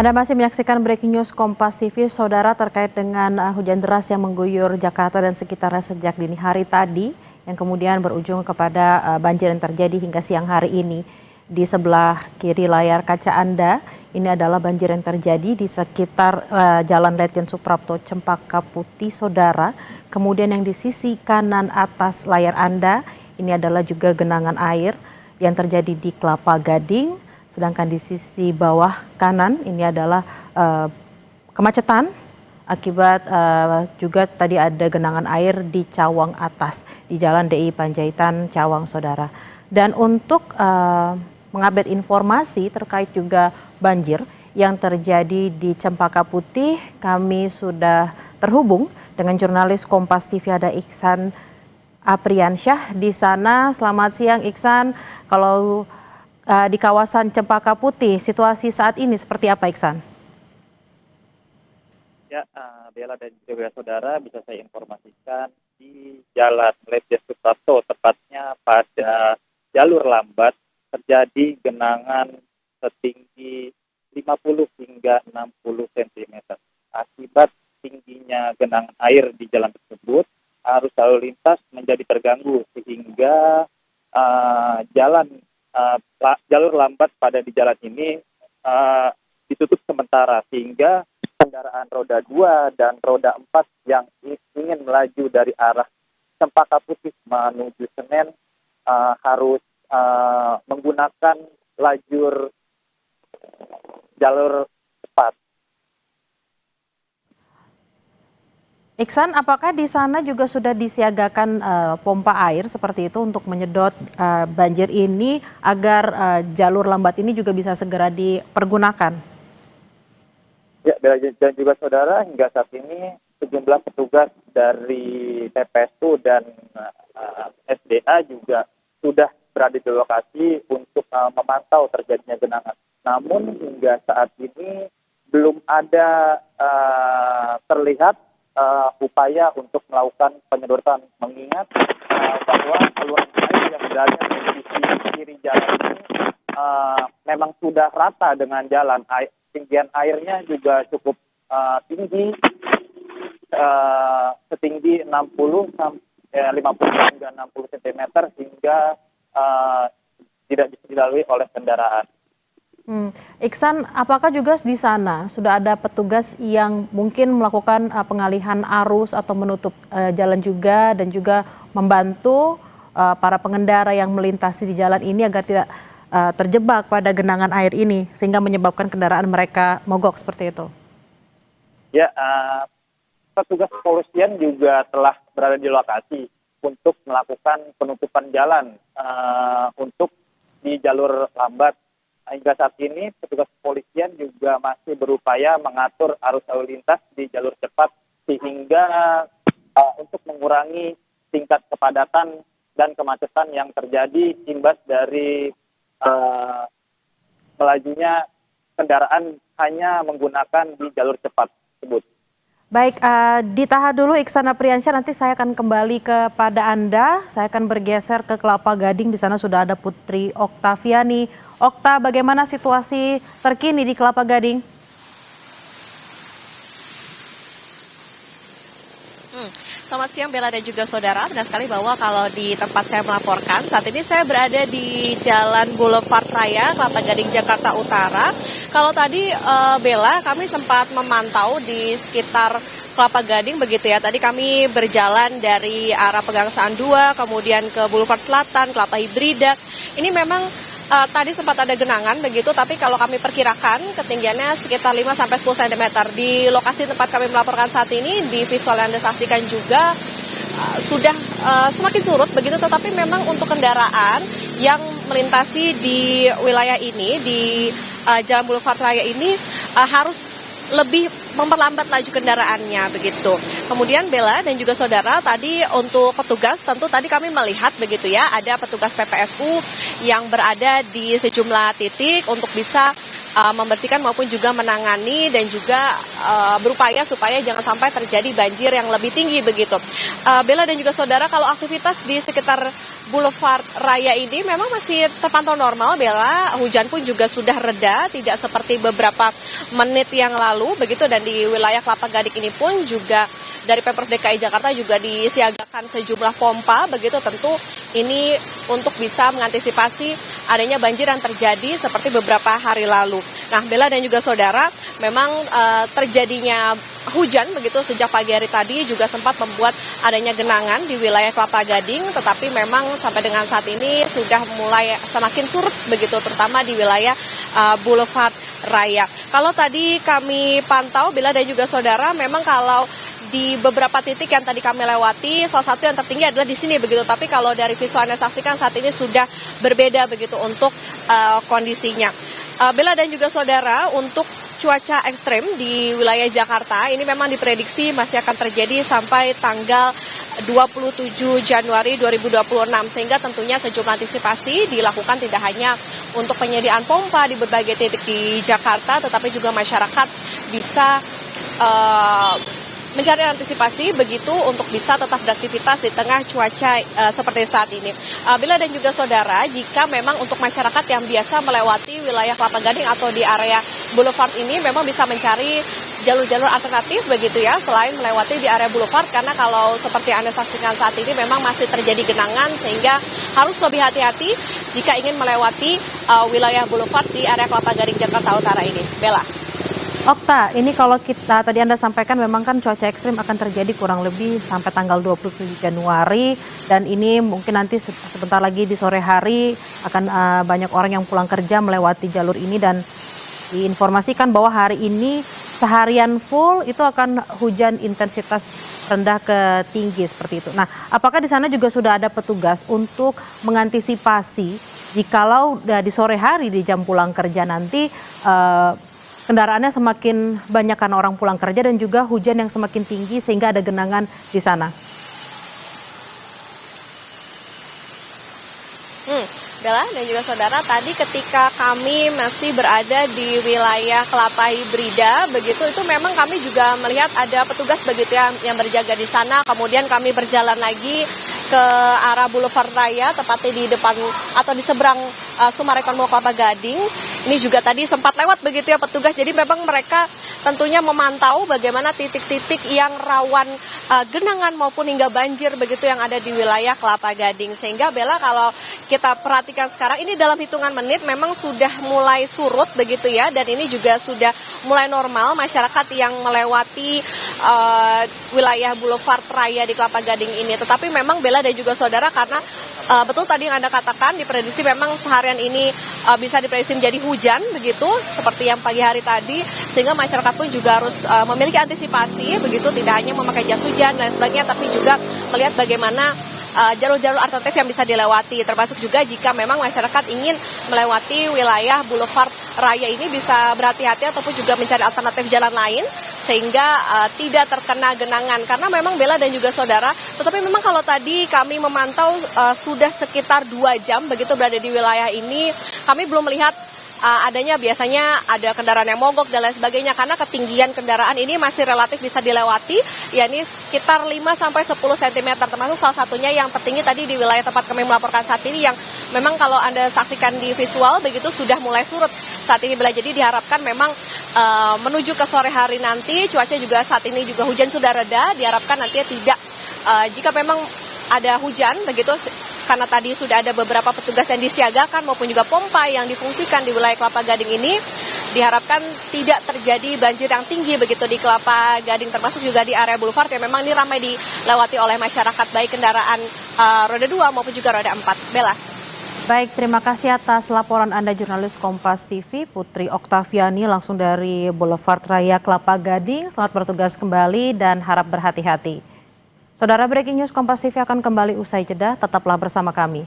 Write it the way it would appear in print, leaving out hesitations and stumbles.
Anda masih menyaksikan Breaking News Kompas TV, Saudara, terkait dengan hujan deras yang mengguyur Jakarta dan sekitarnya sejak dini hari tadi, yang kemudian berujung kepada banjir yang terjadi hingga siang hari ini. Di sebelah kiri layar kaca Anda, ini adalah banjir yang terjadi di sekitar Jalan Letjen Suprapto, Cempaka Putih, Saudara. Kemudian yang di sisi kanan atas layar Anda, ini adalah juga genangan air yang terjadi di Kelapa Gading. Sedangkan di sisi bawah kanan ini adalah kemacetan akibat juga tadi ada genangan air di Cawang Atas di Jalan DI Panjaitan Cawang, Saudara. Dan untuk mengupdate informasi terkait juga banjir yang terjadi di Cempaka Putih, kami sudah terhubung dengan jurnalis Kompas TV, ada Iksan Apriansyah di sana. Selamat siang Iksan. Kalau di kawasan Cempaka Putih, situasi saat ini seperti apa, Iksan? Ya, Bella dan juga saudara, bisa saya informasikan di Jalan Letjen Suprapto, tepatnya pada jalur lambat, terjadi genangan setinggi 50 hingga 60 cm. Akibat tingginya genangan air di jalan tersebut, arus lalu lintas menjadi terganggu sehingga jalur lambat pada di jalan ini ditutup sementara, sehingga kendaraan roda 2 dan roda 4 yang ingin melaju dari arah Cempaka Putih menuju Senen harus menggunakan jalur cepat. Iksan, apakah di sana juga sudah disiagakan pompa air seperti itu untuk menyedot banjir ini agar jalur lambat ini juga bisa segera dipergunakan? Ya, dan juga saudara, hingga saat ini sejumlah petugas dari TPSU dan SDA juga sudah berada di lokasi untuk memantau terjadinya genangan. Namun hingga saat ini belum ada terlihat upaya untuk melakukan penyedotan, mengingat bahwa saluran air yang berada di sisi kiri jalan ini memang sudah rata dengan jalan. Ketinggian airnya juga cukup tinggi, setinggi 50 hingga 60 cm hingga tidak bisa dilalui oleh kendaraan. Iksan, apakah juga di sana sudah ada petugas yang mungkin melakukan pengalihan arus atau menutup jalan juga dan juga membantu para pengendara yang melintasi di jalan ini agar tidak terjebak pada genangan air ini sehingga menyebabkan kendaraan mereka mogok seperti itu? Ya, petugas kepolisian juga telah berada di lokasi untuk melakukan penutupan jalan untuk di jalur lambat. Hingga saat ini petugas kepolisian juga masih berupaya mengatur arus lalu lintas di jalur cepat sehingga untuk mengurangi tingkat kepadatan dan kemacetan yang terjadi imbas dari melajunya kendaraan hanya menggunakan di jalur cepat tersebut. Baik, ditahan dulu Iksan Apriansyah, nanti saya akan kembali kepada Anda. Saya akan bergeser ke Kelapa Gading, di sana sudah ada Putri Oktaviani. Okta, bagaimana situasi terkini di Kelapa Gading? Selamat siang Bella dan juga saudara. Benar sekali bahwa kalau di tempat saya melaporkan, saat ini saya berada di Jalan Boulevard Raya, Kelapa Gading, Jakarta Utara. Kalau tadi Bella, kami sempat memantau di sekitar Kelapa Gading begitu ya. Tadi kami berjalan dari arah Pegangsaan 2, kemudian ke Boulevard Selatan, Kelapa Hibrida. Ini memang tadi sempat ada genangan begitu, tapi kalau kami perkirakan ketinggiannya sekitar 5-10 cm. Di lokasi tempat kami melaporkan saat ini, di visual yang Anda saksikan juga sudah semakin surut begitu, tetapi memang untuk kendaraan yang melintasi di wilayah ini, di Jalan Boulevard Raya ini harus lebih memperlambat laju kendaraannya begitu. Kemudian Bella dan juga saudara, tadi untuk petugas tentu tadi kami melihat begitu ya, ada petugas PPSU yang berada di sejumlah titik untuk bisa membersihkan maupun juga menangani dan juga berupaya supaya jangan sampai terjadi banjir yang lebih tinggi begitu. Bella dan juga saudara, kalau aktivitas di sekitar Boulevard Raya ini memang masih terpantau normal, Bella. Hujan pun juga sudah reda, tidak seperti beberapa menit yang lalu begitu, dan di wilayah Kelapa Gading ini pun juga dari Pemprov DKI Jakarta juga disiagakan sejumlah pompa begitu, tentu ini untuk bisa mengantisipasi adanya banjir yang terjadi seperti beberapa hari lalu. Nah, Bella dan juga saudara, memang terjadinya hujan begitu sejak pagi hari tadi juga sempat membuat adanya genangan di wilayah Kelapa Gading, tetapi memang sampai dengan saat ini sudah mulai semakin surut begitu, terutama di wilayah Boulevard Raya. Kalau tadi kami pantau, Bella dan juga saudara, memang kalau di beberapa titik yang tadi kami lewati, salah satu yang tertinggi adalah di sini begitu. Tapi kalau dari visual Anda saksikan saat ini sudah berbeda begitu untuk kondisinya. Bella dan juga saudara, untuk cuaca ekstrim di wilayah Jakarta ini memang diprediksi masih akan terjadi sampai tanggal 27 Januari 2026, sehingga tentunya sejumlah antisipasi dilakukan tidak hanya untuk penyediaan pompa di berbagai titik di Jakarta, tetapi juga masyarakat bisa mencari antisipasi begitu untuk bisa tetap beraktivitas di tengah cuaca seperti saat ini. Bella dan juga saudara, jika memang untuk masyarakat yang biasa melewati wilayah Kelapa Gading atau di area Boulevard ini memang bisa mencari jalur-jalur alternatif begitu ya, selain melewati di area Boulevard, karena kalau seperti Anda saksikan saat ini memang masih terjadi genangan, sehingga harus lebih hati-hati jika ingin melewati wilayah Boulevard di area Kelapa Gading Jakarta Utara ini. Bella. Okta, ini kalau kita tadi Anda sampaikan memang kan cuaca ekstrim akan terjadi kurang lebih sampai tanggal 27 Januari, dan ini mungkin nanti sebentar lagi di sore hari akan banyak orang yang pulang kerja melewati jalur ini, dan diinformasikan bahwa hari ini seharian full itu akan hujan intensitas rendah ke tinggi seperti itu. Nah, apakah di sana juga sudah ada petugas untuk mengantisipasi jikalau di sore hari di jam pulang kerja nanti kendaraannya semakin banyak karena orang pulang kerja dan juga hujan yang semakin tinggi sehingga ada genangan di sana? Bella dan juga saudara, tadi ketika kami masih berada di wilayah Kelapa Hibrida begitu, itu memang kami juga melihat ada petugas begitu ya yang berjaga di sana. Kemudian kami berjalan lagi ke arah Boulevard Raya, tepatnya di depan atau di seberang Sumarekon Mall Kelapa Gading. Ini juga tadi sempat lewat begitu ya petugas. Jadi memang mereka tentunya memantau bagaimana titik-titik yang rawan genangan maupun hingga banjir begitu yang ada di wilayah Kelapa Gading. Sehingga Bella, kalau kita perhatikan sekarang ini dalam hitungan menit memang sudah mulai surut begitu ya, dan ini juga sudah mulai normal masyarakat yang melewati wilayah Boulevard Raya di Kelapa Gading ini. Tetapi memang Bella dan juga saudara, karena betul tadi yang Anda katakan, diprediksi memang seharian ini bisa diprediksi menjadi hujan begitu seperti yang pagi hari tadi, sehingga masyarakat pun juga harus memiliki antisipasi begitu, tidak hanya memakai jas hujan dan sebagainya, tapi juga melihat bagaimana jalur-jalur alternatif yang bisa dilewati, termasuk juga jika memang masyarakat ingin melewati wilayah Boulevard Raya ini bisa berhati-hati ataupun juga mencari alternatif jalan lain sehingga tidak terkena genangan. Karena memang Bella dan juga saudara, tetapi memang kalau tadi kami memantau sudah sekitar 2 jam begitu berada di wilayah ini, kami belum melihat adanya biasanya ada kendaraan yang mogok dan lain sebagainya, karena ketinggian kendaraan ini masih relatif bisa dilewati, yakni sekitar 5-10 cm, termasuk salah satunya yang tertinggi tadi di wilayah tempat kami melaporkan saat ini, yang memang kalau Anda saksikan di visual begitu sudah mulai surut saat ini Bella. Jadi diharapkan memang menuju ke sore hari nanti cuaca juga saat ini juga hujan sudah reda, diharapkan nantinya tidak jika memang ada hujan begitu, karena tadi sudah ada beberapa petugas yang disiagakan maupun juga pompa yang difungsikan di wilayah Kelapa Gading ini, diharapkan tidak terjadi banjir yang tinggi begitu di Kelapa Gading, termasuk juga di area Boulevard yang memang ini ramai dilewati oleh masyarakat, baik kendaraan roda 2 maupun juga roda 4. Bella. Baik, terima kasih atas laporan Anda jurnalis Kompas TV, Putri Oktaviani langsung dari Boulevard Raya Kelapa Gading. Selamat bertugas kembali dan harap berhati-hati. Saudara, breaking news Kompas TV akan kembali usai jeda, tetaplah bersama kami.